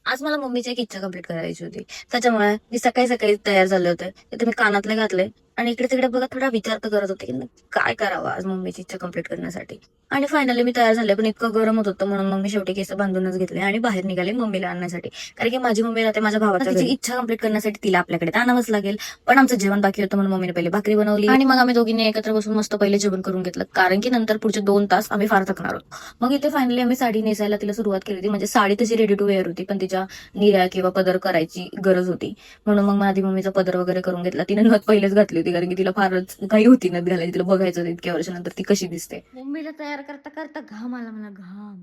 आज मला मम्मीची एक इच्छा कंप्लीट करायची होती. त्याच्यामुळे मी सकाळी सकाळी तयार झाले होते. तिथे मी कानातले घातले आणि इकडे तिकडे बघत थोडा विचार तर करत होते की नक्की काय करावं आज मम्मीची इच्छा कंप्लीट करण्यासाठी. आणि फायनली मी तयार झाले, पण इतकं गरम होत होतं म्हणून मग मी शेवटी केस बांधूनच घेतले आणि बाहेर निघाले मम्मीला आणण्यासाठी. कारण की माझी मम्मी राहते माझ्या भावाच्या घरी. तिची इच्छा कंप्लीट करण्यासाठी तिला आपल्याकडे आणावंच लागेल. पण आमचं जेवण बाकी होतं म्हणून मम्मीने पहिले भाकरी बनवली आणि मग आम्ही दोघींनी एकत्र बसून मस्त पहिले जेवण करून घेतलं. कारण की नंतर पुढचे 2 तास आम्ही फार थकणार आहोत. मग इथे फायनली आम्ही साडी नेसायला तिला सुरुवात केली होती. म्हणजे साडी तशी रेडी टू वेअर होती, पण तिच्या निर्या किंवा पदर करायची गरज होती. म्हणून मग माझी मम्मीचा पदर वगैरे करून घेतला. तिने नथ पहिलेच घातली होती कारण की तिला फारच घाई होती नथ घालायची. तिला बघायचं होतं इतक्या वर्षानंतर ती कशी दिसते. मम्मीला तयार करता करता घाम आला मला, घाम.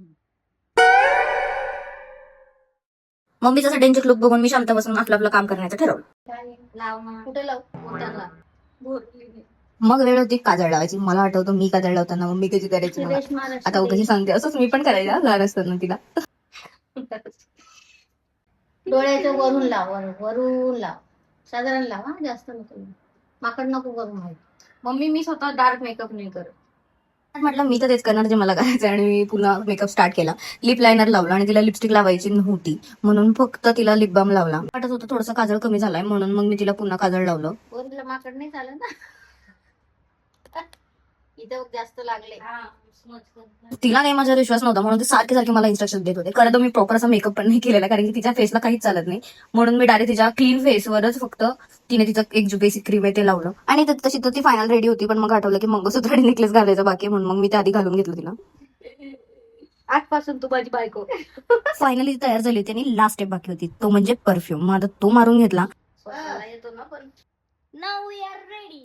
मम्मीचा असा डेंजर लुक बघून मी शांत बसून आपलं आपलं काम करण्याचं ठरवलं. कुठे लाव? मग वेळ होती काजळ लावायची. मला आठवतं मी काजळ लावताना मम्मी कशी करायची मला. आता कशी सांगते, असंच मी पण करायला लहान असताना तिला. डोळ्याच्या वरून लाव, वरून लाव, साधारण लाव, हा जास्त नको, माकड नको करू. मम्मी मी स्वतः डार्क मेकअप नाही करत. म्हटलं मी तर तेच करणार जे मला करायचं आणि मी पुन्हा मेकअप स्टार्ट केला. लिप लायनर लावला आणि तिला लिपस्टिक लावायची नव्हती म्हणून फक्त तिला लिप बाम लावला. वाटत होतं थोडंसं काजळ कमी झालाय म्हणून मग मी तिला पुन्हा काजळ लावलं. वरील माकड नाही झालं ना, इथं जास्त लागले. तिला काही माझ्यावर विश्वास नव्हता म्हणून ती सारखे सारखे मला इन्स्ट्रक्शन देत होते. खरं तर मी प्रॉपर असा मेकअप पण नाही केलेला कारण की तिच्या फेसला काहीच चालत नाही. म्हणून मी डायरेक्ट तिच्या क्लीन फेसवरच फक्त तिने तिचं एक जो बेसिक क्रीम आहे ते लावलं आणि तशी तर ती फायनल रेडी होती. पण मग आठवलं की मंगळसूत्र आणि नेकलेस घालायचं बाकी म्हणून मग मी ते आधी घालून घेतलं तिला. आजपासून तू माझी बायको. फायनली तयार झाली होती आणि लास्ट स्टेप बाकी होती, तो म्हणजे परफ्यूम. माझा तो मारून घेतला. येतो ना पण. Now we are ready.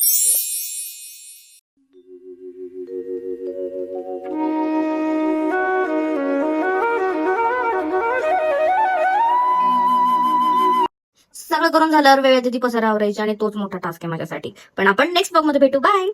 सगळं करून झाल्यावर वेळ येते ती पसारा आवरायची आणि तोच मोठा टास्क आहे माझ्यासाठी. पण आपण नेक्स्ट ब्लॉग मध्ये भेटू. बाय.